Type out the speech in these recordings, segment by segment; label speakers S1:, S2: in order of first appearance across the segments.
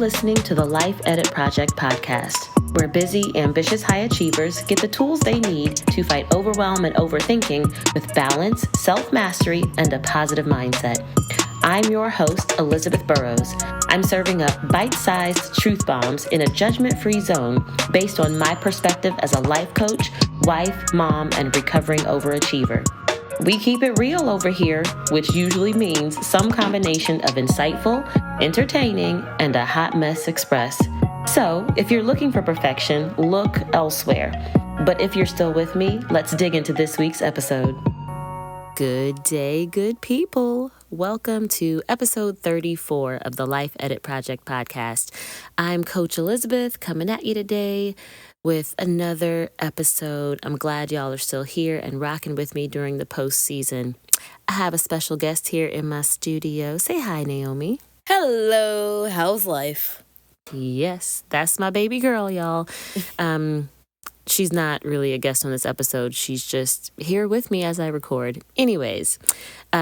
S1: listening to the Life Edit Project podcast, where busy, ambitious high achievers get the tools they need to fight overwhelm and overthinking with balance, self-mastery, and a positive mindset. I'm your host, Elizabeth Burrows. I'm serving up bite-sized truth bombs in a judgment-free zone based on my perspective as a life coach, wife, mom, and recovering overachiever. We keep it real over here, which usually means some combination of insightful, entertaining, and a hot mess express. So, if you're looking for perfection, look elsewhere. But if you're still with me, let's dig into this week's episode. Good day, good people. Welcome to episode 34 of the Life Edit Project podcast. I'm Coach Elizabeth coming at you today with another episode. I'm glad y'all are still here and rocking with me during the postseason. I have a special guest here in my studio. Say hi, Naomi.
S2: Hello, how's life?
S1: Yes, that's my baby girl, y'all. She's not really a guest on this episode. She's just here with me as I record. Anyways,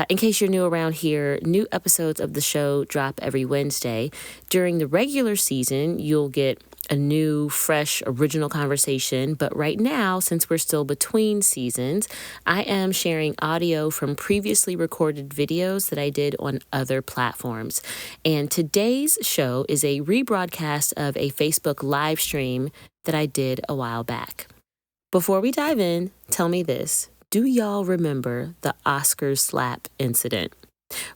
S1: in case you're new around here, new episodes of the show drop every Wednesday. During the regular season, you'll get a new, fresh, original conversation. But right now, since we're still between seasons, I am sharing audio from previously recorded videos that I did on other platforms. And today's show is a rebroadcast of a Facebook live stream that I did a while back. Before we dive in, tell me this. Do y'all remember the Oscars slap incident?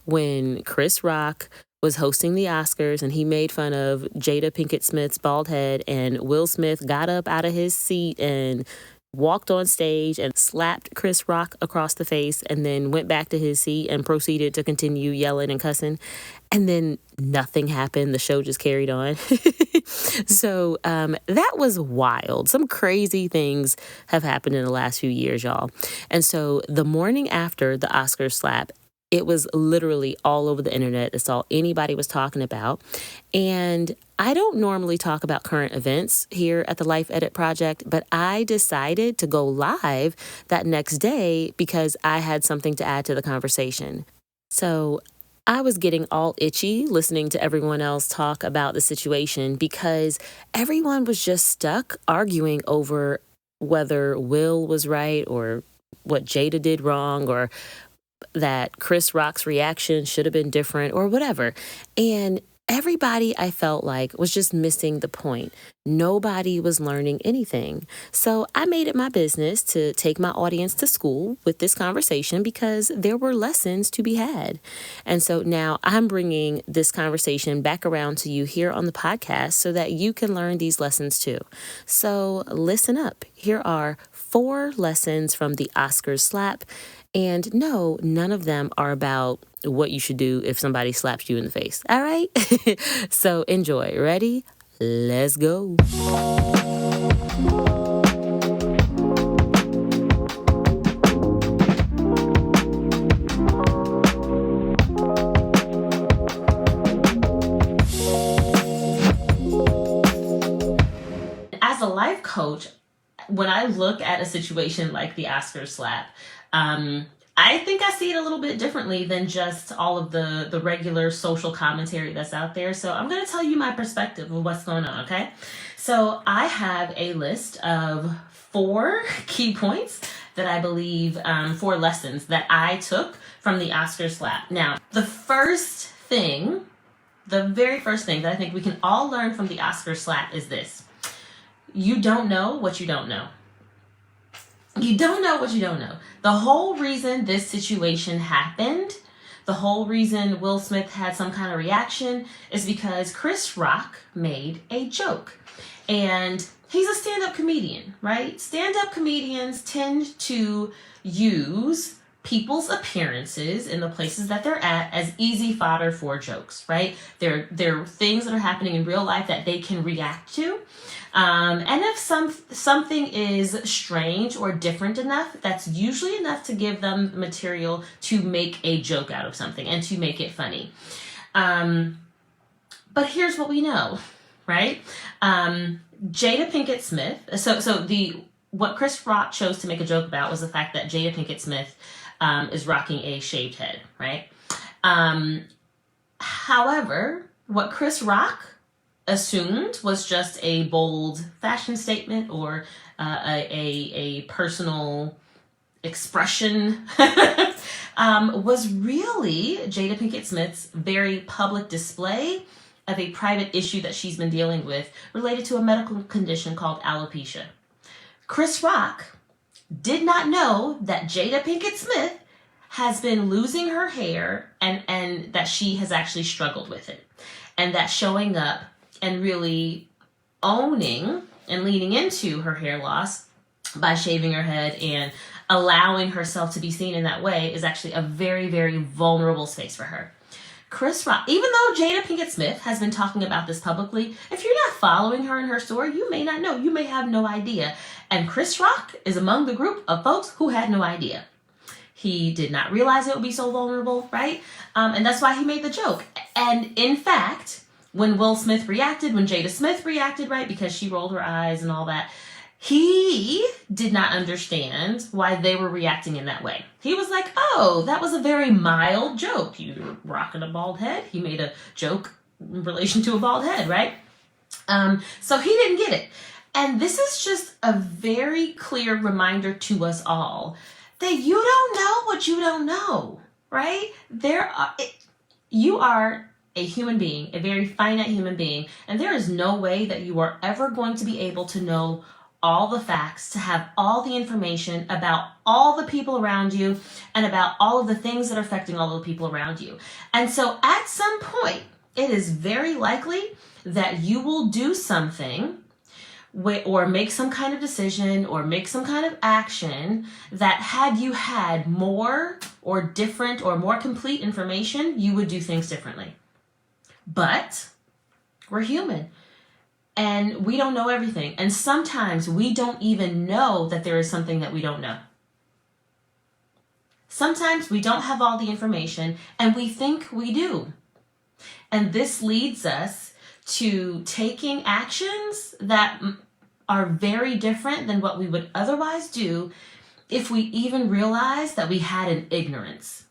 S1: When Chris Rock was hosting the Oscars and he made fun of Jada Pinkett Smith's bald head, and Will Smith got up out of his seat and walked on stage and slapped Chris Rock across the face and then went back to his seat and proceeded to continue yelling and cussing. And then nothing happened. The show just carried on. So that was wild. Some crazy things have happened in the last few years, y'all. And so the morning after the Oscar slap, it was literally all over the internet. That's all anybody was talking about. And I don't normally talk about current events here at the Life Edit Project, but I decided to go live that next day because I had something to add to the conversation. So I was getting all itchy listening to everyone else talk about the situation because everyone was just stuck arguing over whether Will was right or what Jada did wrong or that Chris Rock's reaction should have been different or whatever. And everybody, I felt like, was just missing the point. Nobody was learning anything. So I made it my business to take my audience to school with this conversation because there were lessons to be had. And so now I'm bringing this conversation back around to you here on the podcast so that you can learn these lessons too. So listen up. Here are 4 lessons from the Oscars slap. And no, none of them are about what you should do if somebody slaps you in the face. All right? So enjoy. Ready? Let's go. As a life coach, when I look at a situation like the Oscar slap, I think I see it a little bit differently than just all of the regular social commentary that's out there. So I'm going to tell you my perspective of what's going on, okay? So I have a list of 4 key points that I believe, 4 lessons that I took from the Oscar slap. Now, the very first thing that I think we can all learn from the Oscar slap is this. You don't know what you don't know. You don't know what you don't know. The whole reason this situation happened, the whole reason Will Smith had some kind of reaction is because Chris Rock made a joke. And he's a stand-up comedian, right? Stand-up comedians tend to use people's appearances in the places that they're at as easy fodder for jokes, right? They're things that are happening in real life that they can react to. And if something is strange or different enough, that's usually enough to give them material to make a joke out of something and to make it funny. But here's what we know, right? Jada Pinkett Smith. What Chris Rock chose to make a joke about was the fact that Jada Pinkett Smith is rocking a shaved head, right? However, what Chris Rock assumed was just a bold fashion statement or a personal expression was really Jada Pinkett Smith's very public display of a private issue that she's been dealing with related to a medical condition called alopecia. Chris Rock did not know that Jada Pinkett Smith has been losing her hair and that she has actually struggled with it. And that showing up and really owning and leaning into her hair loss by shaving her head and allowing herself to be seen in that way is actually a very, very vulnerable space for her. Chris Rock, even though Jada Pinkett Smith has been talking about this publicly, if you're not following her in her story, you may not know. You may have no idea. And Chris Rock is among the group of folks who had no idea. He did not realize it would be so vulnerable, right? And that's why he made the joke. And in fact, when Will Smith reacted, when Jada Smith reacted, right, because she rolled her eyes and all that, he did not understand why they were reacting in that way. He was like, oh, that was a very mild joke. You're rocking a bald head. He made a joke in relation to a bald head, right? So he didn't get it. And this is just a very clear reminder to us all that you don't know what you don't know, right? You are a human being, a very finite human being, and there is no way that you are ever going to be able to know all the facts, to have all the information about all the people around you and about all of the things that are affecting all of the people around you. And so at some point, it is very likely that you will do something or make some kind of decision or make some kind of action that had you had more or different or more complete information, you would do things differently. But we're human. And we don't know everything. And sometimes we don't even know that there is something that we don't know. Sometimes we don't have all the information and we think we do. And this leads us to taking actions that are very different than what we would otherwise do if we even realized that we had an ignorance.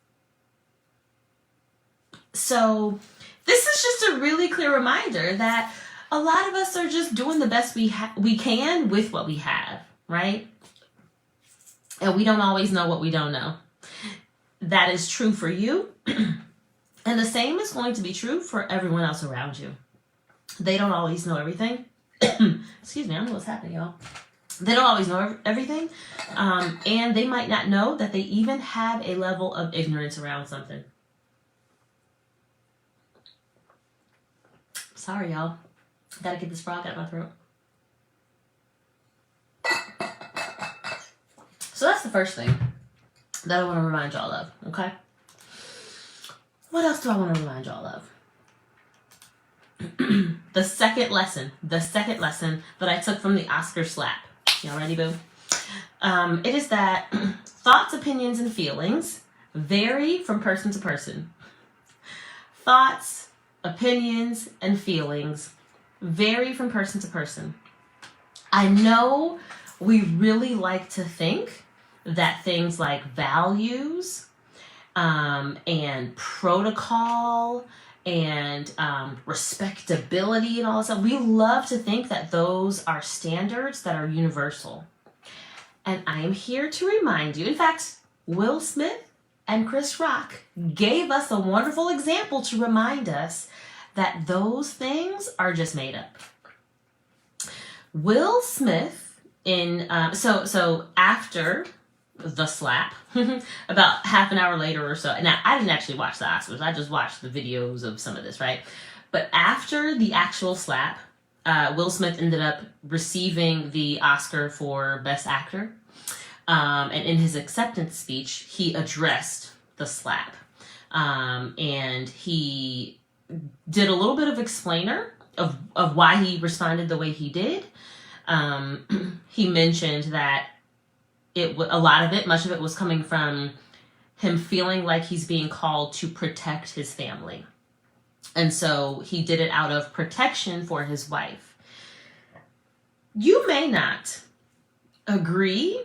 S1: So this is just a really clear reminder that a lot of us are just doing the best we can with what we have, right? And we don't always know what we don't know. That is true for you. And the same is going to be true for everyone else around you. They don't always know everything. Excuse me, I don't know what's happening, y'all. They don't always know everything. And they might not know that they even have a level of ignorance around something. Sorry, y'all. Gotta get this frog out of my throat. So that's the first thing that I want to remind y'all of, okay? What else do I want to remind y'all of? The second lesson that I took from the Oscar slap. Y'all ready, boo? It is that thoughts, opinions, and feelings vary from person to person. Thoughts, opinions, and feelings vary from person to person. I know we really like to think that things like values and protocol and respectability and all that stuff, we love to think that those are standards that are universal. And I am here to remind you, in fact, Will Smith and Chris Rock gave us a wonderful example to remind us that those things are just made up. Will Smith so after the slap, about half an hour later or so. Now, I didn't actually watch the Oscars. I just watched the videos of some of this, right? But after the actual slap, Will Smith ended up receiving the Oscar for Best Actor. And in his acceptance speech, he addressed the slap. And he did a little bit of explainer of why he responded the way he did. He mentioned that much of it was coming from him feeling like he's being called to protect his family. And so he did it out of protection for his wife. You may not agree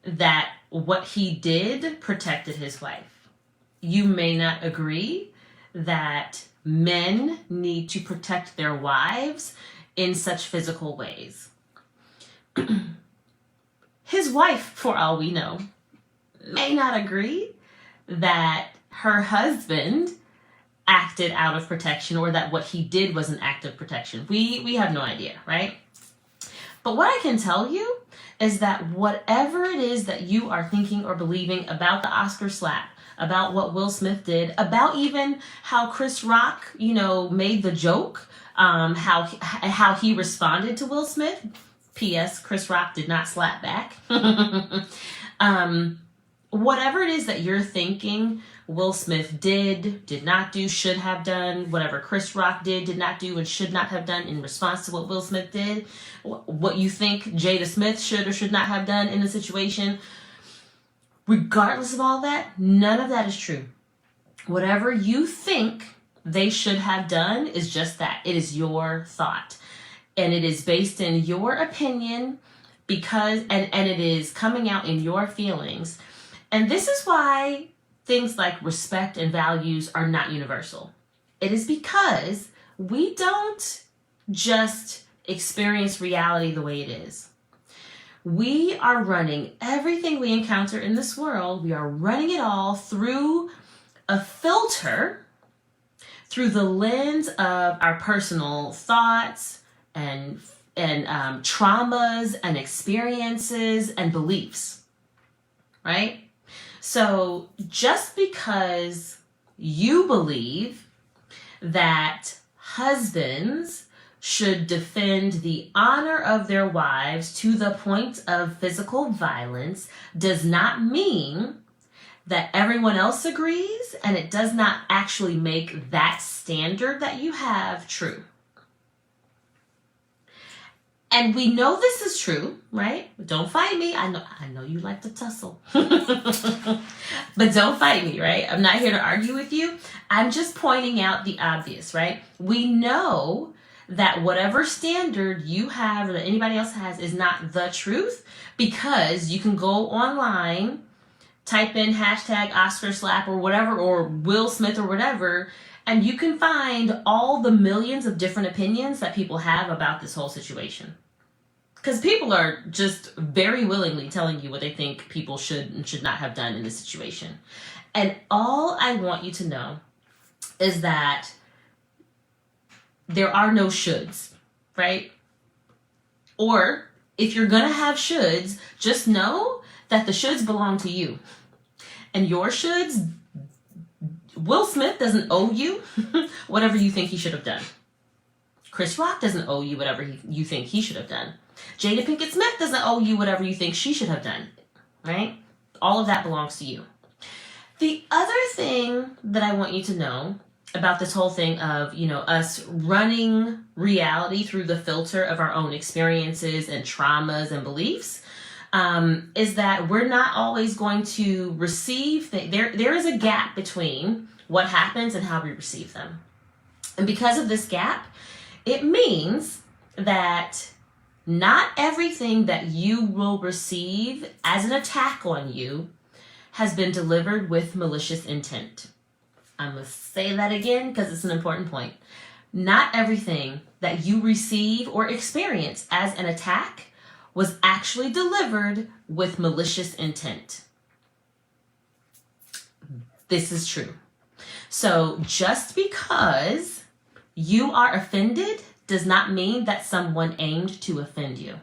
S1: that what he did protected his wife. You may not agree that men need to protect their wives in such physical ways. His wife, for all we know, may not agree that her husband acted out of protection or that what he did was an act of protection. We have no idea, right? But what I can tell you is that whatever it is that you are thinking or believing about the Oscar slap, about what Will Smith did, about even how Chris Rock, made the joke, how he responded to Will Smith. P.S. Chris Rock did not slap back. Whatever it is that you're thinking Will Smith did not do, should have done, whatever Chris Rock did not do, and should not have done in response to what Will Smith did, what you think Jada Smith should or should not have done in the situation, regardless of all that, none of that is true. Whatever you think they should have done is just that. It is your thought. And it is based in your opinion and it is coming out in your feelings. And this is why things like respect and values are not universal. It is because we don't just experience reality the way it is. We are running everything we encounter in this world, we are running it all through a filter, through the lens of our personal thoughts and traumas and experiences and beliefs, right? So just because you believe that husbands should defend the honor of their wives to the point of physical violence does not mean that everyone else agrees, and it does not actually make that standard that you have true. And we know this is true, right? Don't fight me. I know you like to tussle. But don't fight me, right? I'm not here to argue with you. I'm just pointing out the obvious, right? We know that whatever standard you have or that anybody else has is not the truth, because you can go online, type in hashtag Oscar slap or whatever, or Will Smith or whatever, and you can find all the millions of different opinions that people have about this whole situation. Because people are just very willingly telling you what they think people should and should not have done in this situation. And all I want you to know is that there are no shoulds, right? Or if you're going to have shoulds, just know that the shoulds belong to you. And your shoulds, Will Smith doesn't owe you whatever you think he should have done. Chris Rock doesn't owe you whatever you think he should have done. Jada Pinkett Smith doesn't owe you whatever you think she should have done, right? All of that belongs to you. The other thing that I want you to know about this whole thing of, us running reality through the filter of our own experiences and traumas and beliefs, is that we're not always going to receive things. There is a gap between what happens and how we receive them. And because of this gap, it means that not everything that you will receive as an attack on you has been delivered with malicious intent. I'm going to say that again because it's an important point. Not everything that you receive or experience as an attack was actually delivered with malicious intent. This is true. So just because you are offended does not mean that someone aimed to offend you.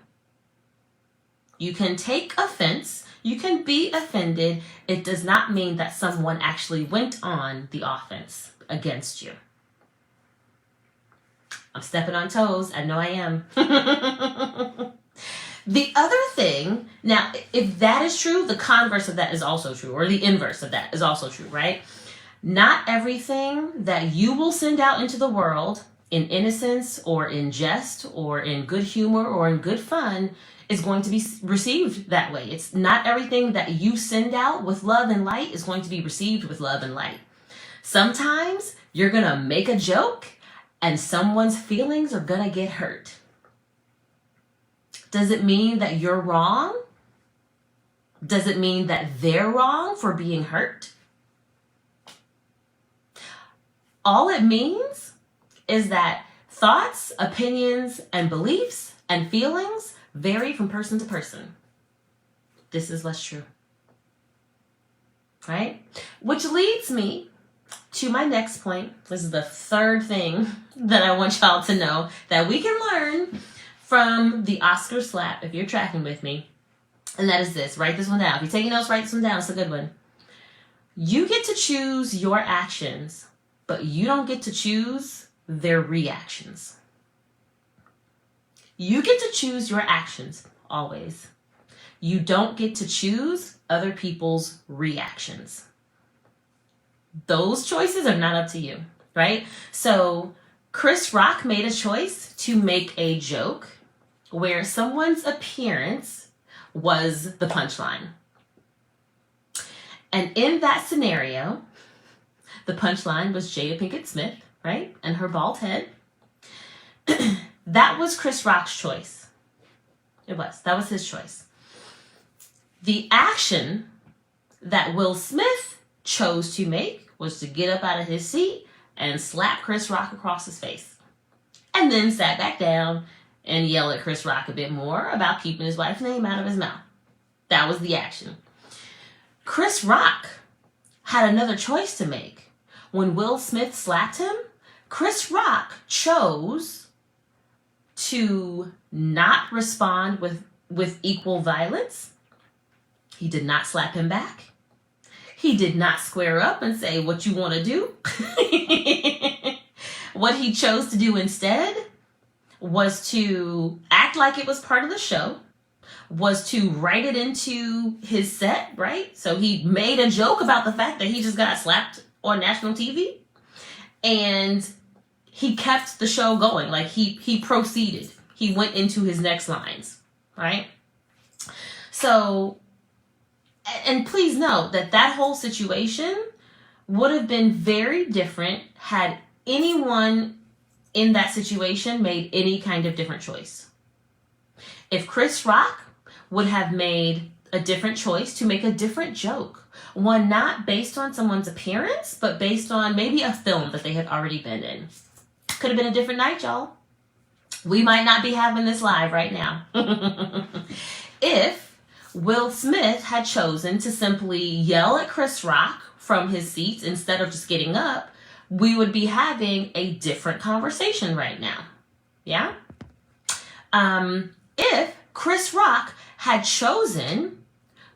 S1: You can take offense, you can be offended. It does not mean that someone actually went on the offense against you. I'm stepping on toes. I know I am. The other thing, now, if that is true, the converse of that is also true, or the inverse of that is also true, right? Not everything that you will send out into the world in innocence or in jest or in good humor or in good fun is going to be received that way. It's not everything that you send out with love and light is going to be received with love and light. Sometimes you're going to make a joke and someone's feelings are going to get hurt. Does it mean that you're wrong? Does it mean that they're wrong for being hurt? All it means is that thoughts, opinions, and beliefs and feelings vary from person to person. This is what's true. Right? Which leads me to my next point. This is the third thing that I want y'all to know that we can learn from the Oscar slap, if you're tracking with me. And that is this. Write this one down. If you're taking notes, write this one down. It's a good one. You get to choose your actions, but you don't get to choose their reactions. You get to choose your actions, always. You don't get to choose other people's reactions. Those choices are not up to you, right? So Chris Rock made a choice to make a joke where someone's appearance was the punchline. And in that scenario, the punchline was Jada Pinkett Smith, right? And her bald head. That was Chris Rock's choice. It was. That was his choice. The action that Will Smith chose to make was to get up out of his seat and slap Chris Rock across his face. And then sat back down and yell at Chris Rock a bit more about keeping his wife's name out of his mouth. That was the action. Chris Rock had another choice to make. When Will Smith slapped him, Chris Rock chose to not respond with equal violence. He did not slap him back. He did not square up and say, what you want to do? What he chose to do instead was to act like it was part of the show, was to write it into his set, right? So he made a joke about the fact that he just got slapped on national TV, and he kept the show going. Like he proceeded. He went into his next lines, right? So, and please note that whole situation would have been very different had anyone in that situation made any kind of different choice. If Chris Rock would have made a different choice to make a different joke, one not based on someone's appearance, but based on maybe a film that they had already been in. Could have been a different night, y'all. We might not be having this live right now. If Will Smith had chosen to simply yell at Chris Rock from his seat instead of just getting up, we would be having a different conversation right now. Yeah? If Chris Rock had chosen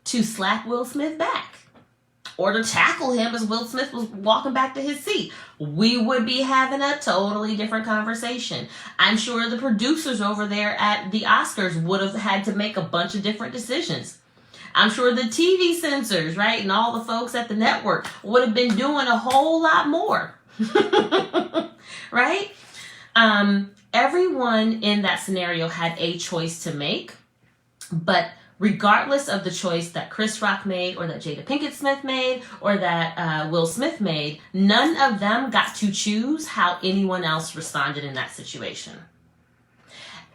S1: to slap Will Smith back or to tackle him as Will Smith was walking back to his seat, we would be having a totally different conversation. I'm sure the producers over there at the Oscars would have had to make a bunch of different decisions. I'm sure the TV censors, right, and all the folks at the network would have been doing a whole lot more. Right? Everyone in that scenario had a choice to make, but regardless of the choice that Chris Rock made or that Jada Pinkett Smith made or that Will Smith made, none of them got to choose how anyone else responded in that situation.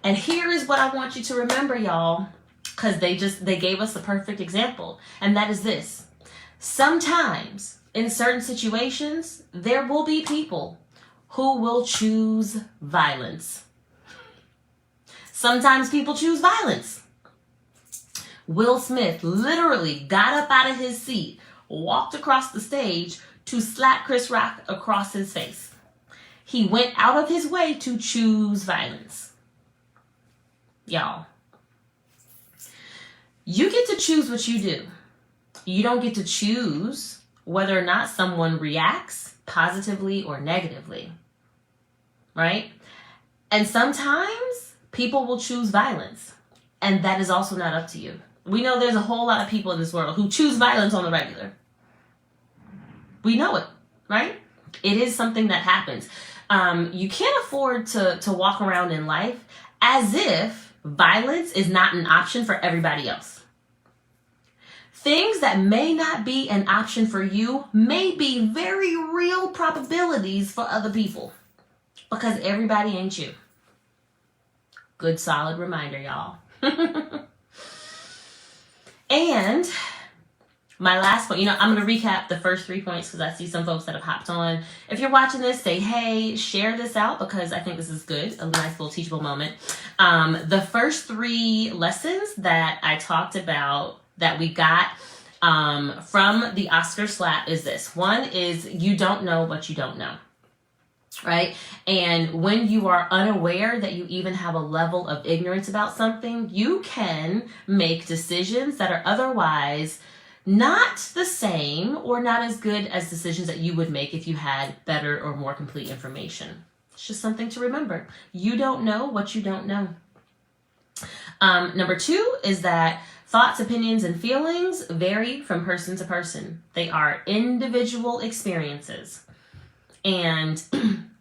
S1: And here is what I want you to remember, y'all, because they gave us the perfect example, and that is this. Sometimes in certain situations, there will be people who will choose violence. Sometimes people choose violence. Will Smith literally got up out of his seat, walked across the stage to slap Chris Rock across his face. He went out of his way to choose violence. Y'all, you get to choose what you do. You don't get to choose whether or not someone reacts positively or negatively, right? And sometimes people will choose violence, and that is also not up to you. We know there's a whole lot of people in this world who choose violence on the regular. We know it, right? It is something that happens. You can't afford to walk around in life as if violence is not an option for everybody else. Things that may not be an option for you may be very real probabilities for other people, because everybody ain't you. Good solid reminder, y'all. And my last point, I'm going to recap the first 3 points because I see some folks that have hopped on. If you're watching this, say, hey, share this out because I think this is good. A nice little teachable moment. The first 3 lessons that I talked about that we got from the Oscar slap is this. One is you don't know what you don't know. Right? And when you are unaware that you even have a level of ignorance about something, you can make decisions that are otherwise not the same or not as good as decisions that you would make if you had better or more complete information. It's just something to remember. You don't know what you don't know. Number 2 is that thoughts, opinions, and feelings vary from person to person. They are individual experiences. And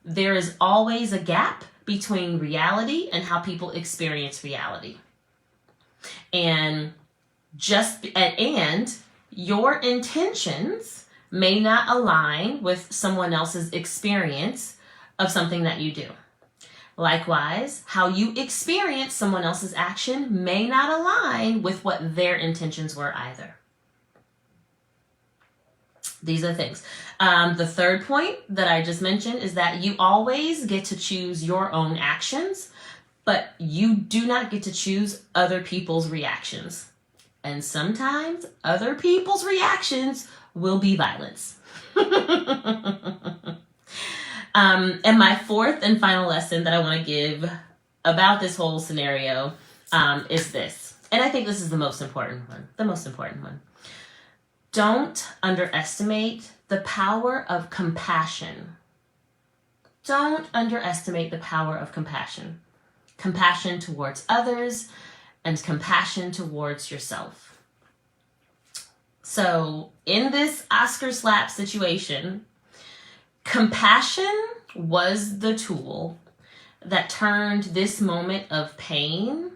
S1: there is always a gap between reality and how people experience reality. And your intentions may not align with someone else's experience of something that you do. Likewise, how you experience someone else's action may not align with what their intentions were either. These are things. The third point that I just mentioned is that you always get to choose your own actions, but you do not get to choose other people's reactions. And sometimes other people's reactions will be violence. And my fourth and final lesson that I want to give about this whole scenario is this. And I think this is the most important one. Don't underestimate the power of compassion. Don't underestimate the power of compassion. Compassion towards others and compassion towards yourself. So in this Oscar slap situation, compassion was the tool that turned this moment of pain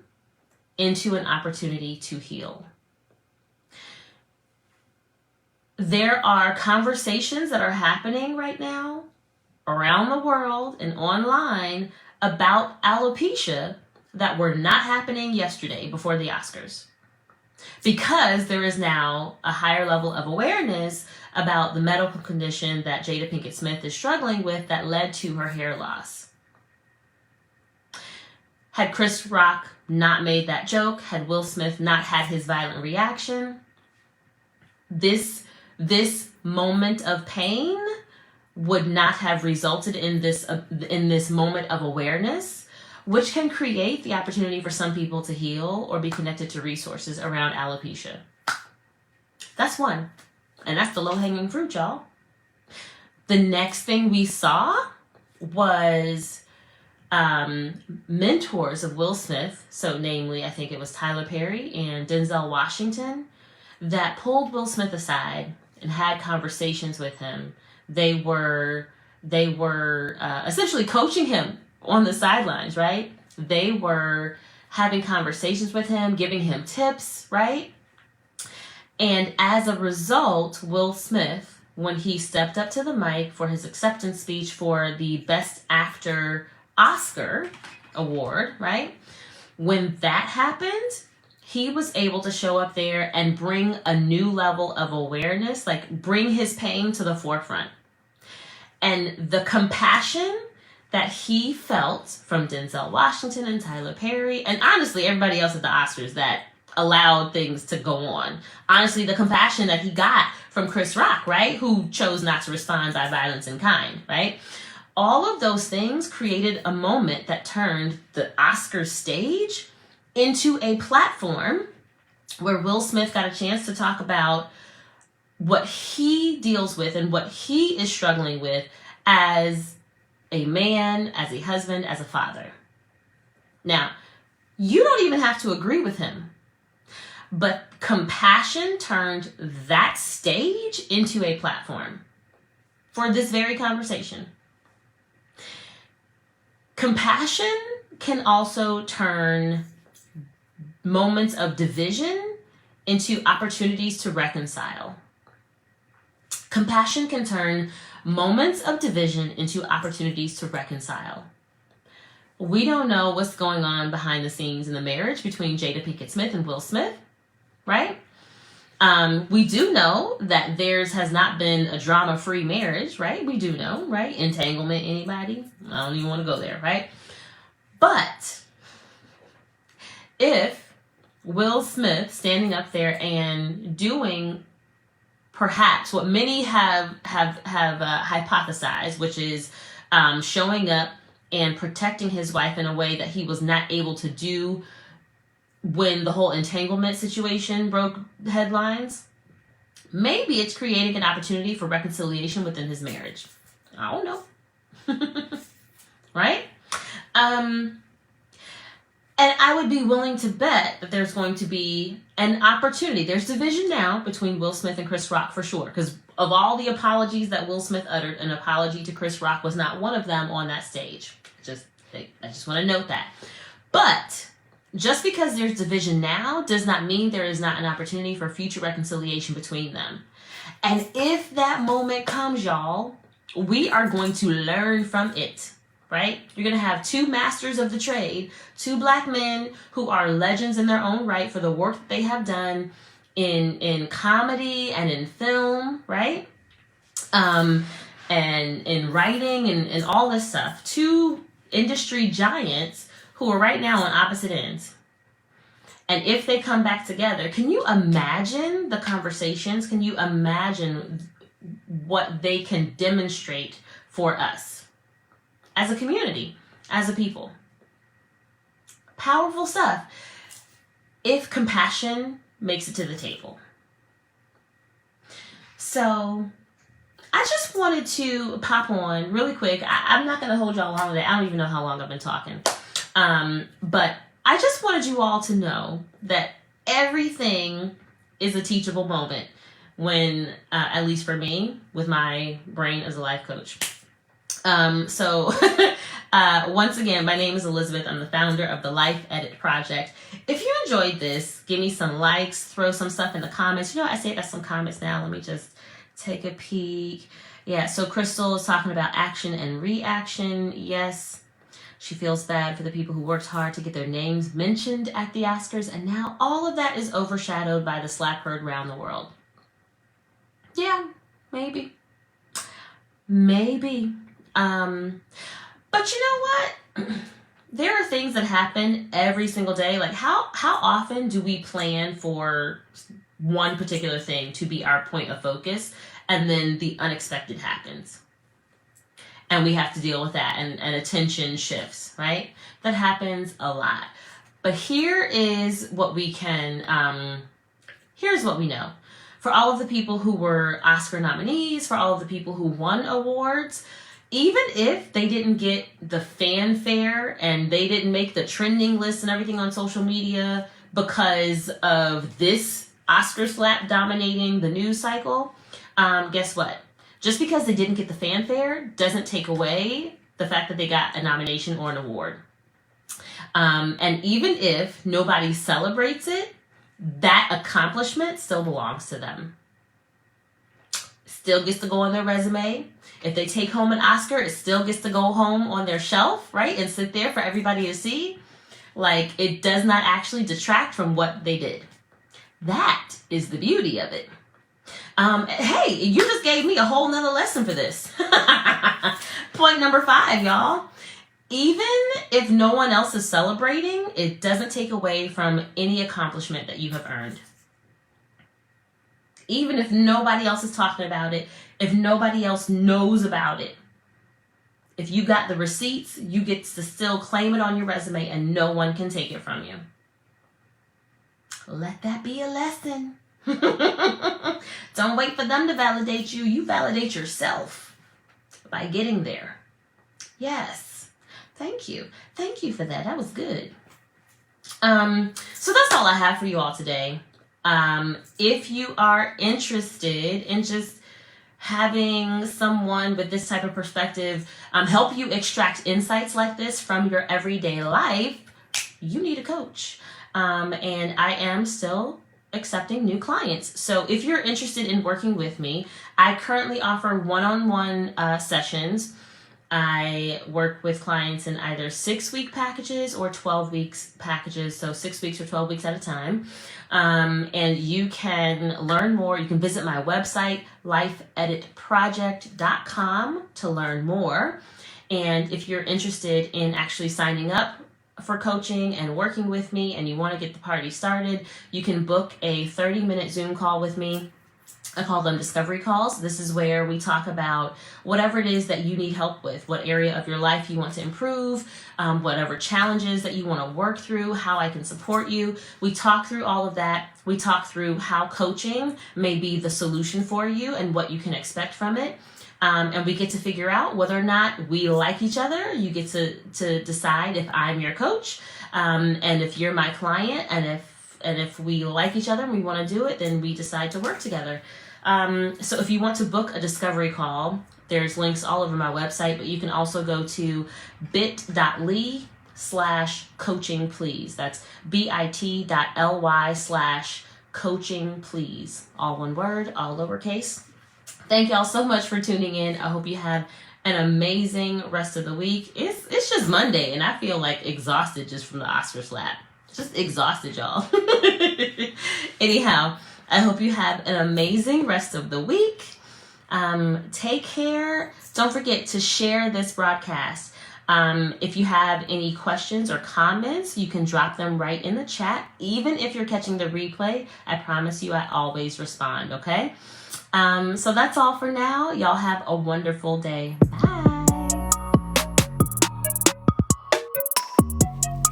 S1: into an opportunity to heal. There are conversations that are happening right now around the world and online about alopecia that were not happening yesterday before the Oscars. Because there is now a higher level of awareness about the medical condition that Jada Pinkett Smith is struggling with that led to her hair loss. Had Chris Rock not made that joke, had Will Smith not had his violent reaction, this moment of pain would not have resulted in this moment of awareness, which can create the opportunity for some people to heal or be connected to resources around alopecia. That's one. And that's the low-hanging fruit, y'all. The next thing we saw was mentors of Will Smith, so namely, I think it was Tyler Perry and Denzel Washington, that pulled Will Smith aside and had conversations with him. They were essentially coaching him on the sidelines, right? They were having conversations with him, giving him tips, right? And as a result, Will Smith, when he stepped up to the mic for his acceptance speech for the Best Actor Oscar award, right? When that happened, he was able to show up there and bring a new level of awareness, like bring his pain to the forefront. And the compassion that he felt from Denzel Washington and Tyler Perry, and honestly, everybody else at the Oscars that allowed things to go on. Honestly, the compassion that he got from Chris Rock, right? Who chose not to respond by violence in kind, right? All of those things created a moment that turned the Oscar stage into a platform where Will Smith got a chance to talk about what he deals with and what he is struggling with as a man, as a husband, as a father. Now, you don't even have to agree with him, but compassion turned that stage into a platform for this very conversation. Compassion can also turn moments of division into opportunities to reconcile. Compassion can turn moments of division into opportunities to reconcile. We don't know what's going on behind the scenes in the marriage between Jada Pinkett Smith and Will Smith, right? We do know that theirs has not been a drama-free marriage, right? We do know, right? Entanglement, anybody? I don't even want to go there, right? But if Will Smith standing up there and doing perhaps what many have hypothesized, which is showing up and protecting his wife in a way that he was not able to do when the whole entanglement situation broke headlines, maybe it's creating an opportunity for reconciliation within his marriage. I don't know. Right? And I would be willing to bet that there's going to be an opportunity. There's division now between Will Smith and Chris Rock for sure. Because of all the apologies that Will Smith uttered, an apology to Chris Rock was not one of them on that stage. I just want to note that. But just because there's division now does not mean there is not an opportunity for future reconciliation between them. And if that moment comes, y'all, we are going to learn from it. Right? You're going to have two masters of the trade, two black men who are legends in their own right for the work that they have done in comedy and in film, right? And in writing and all this stuff. Two industry giants who are right now on opposite ends. And if they come back together, can you imagine the conversations? Can you imagine what they can demonstrate for us? As a community, as a people. Powerful stuff. If compassion makes it to the table. So, I just wanted to pop on really quick. I'm not going to hold y'all long today. I don't even know how long I've been talking. But I just wanted you all to know that everything is a teachable moment when, at least for me, with my brain as a life coach. Once again, my name is Elizabeth. I'm the founder of the Life Edit Project. If you enjoyed this, give me some likes, throw some stuff in the comments. You know, I say that's some comments now. Let me just take a peek. Yeah, so Crystal is talking about action and reaction. Yes, she feels bad for the people who worked hard to get their names mentioned at the Oscars, and now all of that is overshadowed by the slap heard around the world. Yeah, maybe. But you know what? There are things that happen every single day. Like how often do we plan for one particular thing to be our point of focus and then the unexpected happens? And we have to deal with that and attention shifts, right? That happens a lot. But here is what we can, here's what we know. For all of the people who were Oscar nominees, for all of the people who won awards, even if they didn't get the fanfare and they didn't make the trending list and everything on social media because of this Oscar slap dominating the news cycle, guess what? Just because they didn't get the fanfare doesn't take away the fact that they got a nomination or an award. And even if nobody celebrates it, that accomplishment still belongs to them. Still gets to go on their resume. If they take home an Oscar, it still gets to go home on their shelf, right? And sit there for everybody to see. Like, it does not actually detract from what they did. That is the beauty of it. Hey, you just gave me a whole nother lesson for this. Point number 5, y'all. Even if no one else is celebrating, it doesn't take away from any accomplishment that you have earned. Even if nobody else is talking about it, if nobody else knows about it, if you got the receipts, you get to still claim it on your resume and no one can take it from you. Let that be a lesson. Don't wait for them to validate you. You validate yourself by getting there. Yes. Thank you. Thank you for that. That was good. So that's all I have for you all today. If you are interested in just having someone with this type of perspective help you extract insights like this from your everyday life, you need a coach. And I am still accepting new clients. So if you're interested in working with me, I currently offer one-on-one sessions I work with clients in either 6-week packages or 12 weeks packages, so 6 weeks or 12 weeks at a time. And you can learn more. You can visit my website, lifeeditproject.com, to learn more. And if you're interested in actually signing up for coaching and working with me and you want to get the party started, you can book a 30-minute Zoom call with me. I call them discovery calls. This is where we talk about whatever it is that you need help with, what area of your life you want to improve, whatever challenges that you want to work through, how I can support you. We talk through all of that. We talk through how coaching may be the solution for you and what you can expect from it. And we get to figure out whether or not we like each other. You get to decide if I'm your coach, and if you're my client, and if we like each other and we want to do it, then we decide to work together. So if you want to book a discovery call, there's links all over my website, but you can also go to bit.ly/coaching please. That's bit.ly/coaching please. All one word, all lowercase. Thank y'all so much for tuning in. I hope you have an amazing rest of the week. It's just Monday, and I feel like exhausted just from the Oscar slap. Just exhausted, y'all. Anyhow, I hope you have an amazing rest of the week. Take care. Don't forget to share this broadcast. If you have any questions or comments, you can drop them right in the chat. Even if you're catching the replay, I promise you I always respond, okay? So that's all for now. Y'all have a wonderful day. Bye.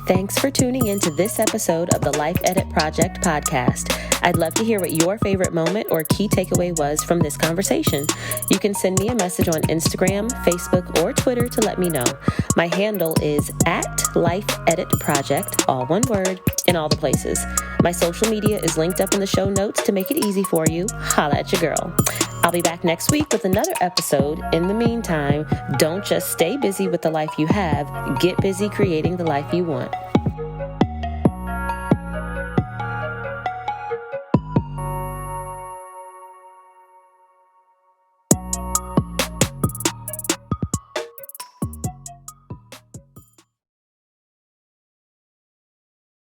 S1: Thanks for tuning in to this episode of the Life Edit Project podcast. I'd love to hear what your favorite moment or key takeaway was from this conversation. You can send me a message on Instagram, Facebook, or Twitter to let me know. My handle is @LifeEditProject, all one word, in all the places. My social media is linked up in the show notes to make it easy for you. Holla at your girl. I'll be back next week with another episode. In the meantime, don't just stay busy with the life you have. Get busy creating the life you want.